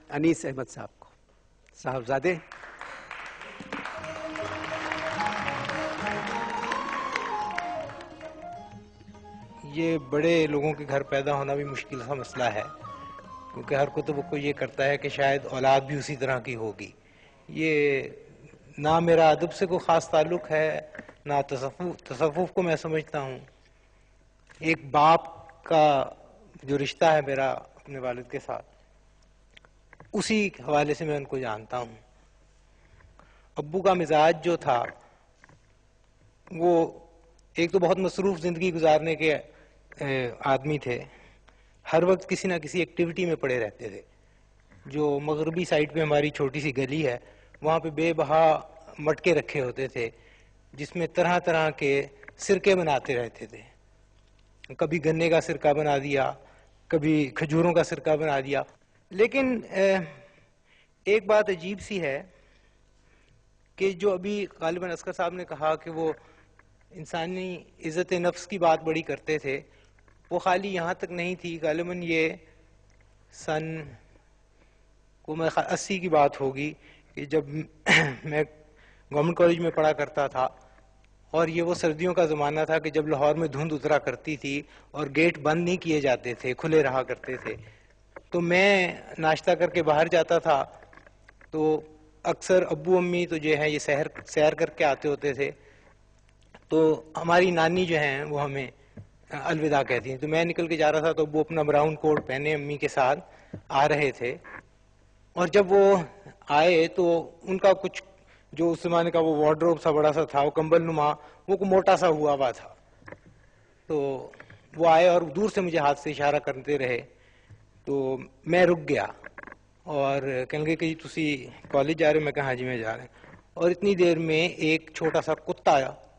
انیس احمد صاحب کو. صاحبزادے. یہ بڑے لوگوں کے گھر پیدا ہونا بھی مشکل سا مسئلہ ہے، کیونکہ ہر کوئی توقع یہ کرتا ہے کہ شاید اولاد بھی اسی طرح کی ہوگی. یہ نہ میرا ادب سے کوئی خاص تعلق ہے، نہ تصوف کو میں سمجھتا ہوں. ایک باپ کا جو رشتہ ہے میرا اپنے والد کے ساتھ، اسی حوالے سے میں ان کو جانتا ہوں. ابو کا مزاج جو تھا وہ ایک تو بہت مصروف زندگی گزارنے کے آدمی تھے، ہر وقت کسی نہ کسی ایکٹیویٹی میں پڑے رہتے تھے. جو مغربی سائڈ پہ ہماری چھوٹی سی گلی ہے، وہاں پہ بے بہا مٹکے رکھے ہوتے تھے جس میں طرح طرح کے سرکے بناتے رہتے تھے. کبھی گنے کا سرکہ بنا دیا، کبھی کھجوروں کا سرکہ بنا دیا. لیکن ایک بات عجیب سی ہے کہ جو ابھی غالباً اصغر صاحب نے کہا کہ وہ انسانی عزت نفس کی بات بڑی کرتے تھے، وہ خالی یہاں تک نہیں تھی. غالباً یہ سن کو میں 80 کی بات ہوگی کہ جب میں گورنمنٹ کالج میں پڑھا کرتا تھا، اور یہ وہ سردیوں کا زمانہ تھا کہ جب لاہور میں دھند اترا کرتی تھی اور گیٹ بند نہیں کیے جاتے تھے، کھلے رہا کرتے تھے. تو میں ناشتہ کر کے باہر جاتا تھا تو اکثر ابو امی تو جو ہے یہ سیر کر کے آتے ہوتے تھے، تو ہماری نانی جو ہیں وہ ہمیں الوداع کہتی ہیں. تو میں نکل کے جا رہا تھا تو ابو اپنا براؤن کوٹ پہنے امی کے ساتھ آ رہے تھے، اور جب وہ آئے تو ان کا کچھ جو اس زمانے کا وہ وارڈروب سا بڑا سا تھا، وہ کمبل نما، وہ موٹا سا ہوا تھا. تو وہ آئے اور دور سے مجھے ہاتھ سے اشارہ کرتے رہے، تو میں رک گیا اور کہنے لگے کہ جی تسی کالج جا رہے ہو؟ میں کہا ہاں جی میں جا رہا ہوں. اور اتنی دیر میں ایک چھوٹا سا کتا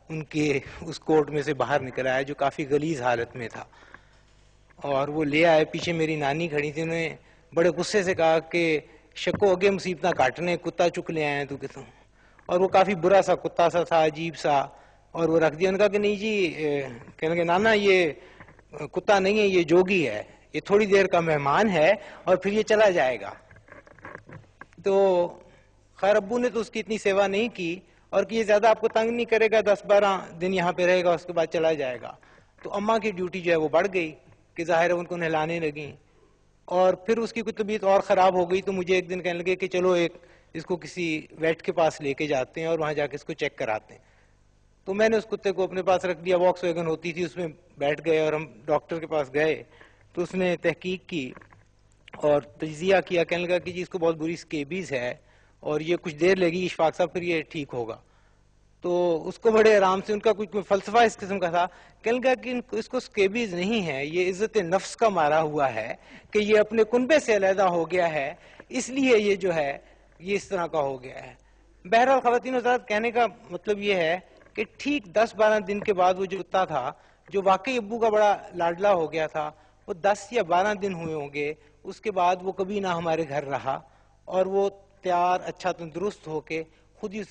ان کے اس کوٹ میں سے باہر نکل آیا جو کافی غلیظ حالت میں تھا، اور وہ لے آئے. پیچھے میری نانی کھڑی تھی، انہوں نے بڑے غصے سے کہا کہ شکو اگے مصیبتاں کاٹنے، کتا چک لے آئے تو کتوں. اور وہ کافی برا سا کتا سا تھا، عجیب سا، اور وہ رکھ دیا. ان کا کہ نہیں جی، کہنے لگے نانا یہ کتا نہیں ہے، یہ جوگی ہے، یہ تھوڑی دیر کا مہمان ہے اور پھر یہ چلا جائے گا. تو خیر ابو نے تو اس کی اتنی سیوا نہیں کی، اور کہ یہ زیادہ آپ کو تنگ نہیں کرے گا، 10-12 دن یہاں پہ رہے گا، اس کے بعد چلا جائے گا. تو اماں کی ڈیوٹی جو ہے وہ بڑھ گئی کہ ظاہر ہے ان کو نہلانے لگیں. اور پھر اس کی کوئی طبیعت اور خراب ہو گئی تو مجھے ایک دن کہنے لگے کہ چلو اس کو کسی ویٹ کے پاس لے کے جاتے ہیں اور وہاں جا کے اس کو چیک کراتے ہیں. تو میں نے اس کتے کو اپنے پاس رکھ دیا، واکس ویگن ہوتی تھی اس میں بیٹھ گئے اور ہم ڈاکٹر کے پاس گئے. تو اس نے تحقیق کی اور تجزیہ کیا، کہنے لگا کہ جی اس کو بہت بری سکیبیز ہے اور یہ کچھ دیر لگی اشفاق صاحب، پھر یہ ٹھیک ہوگا. تو اس کو بڑے آرام سے، ان کا کوئی فلسفہ اس قسم کا تھا، کہنے لگا کہ اس کو سکیبیز نہیں ہے، یہ عزت نفس کا مارا ہوا ہے کہ یہ اپنے کنبے سے علیحدہ ہو گیا ہے، اس لیے یہ جو ہے یہ اس طرح کا ہو گیا ہے. بہرحال خواتین حضرات، کہنے کا مطلب یہ ہے کہ ٹھیک 10-12 دن کے بعد وہ جو کتا تھا جو واقعی ابو کا بڑا لاڈلا ہو گیا تھا، وہ 10 یا 12 دن ہوئے ہوں گے، اس کے بعد وہ کبھی نہ ہمارے گھر رہا، اور وہ تیار اچھا تندرست ہو کے خود ہی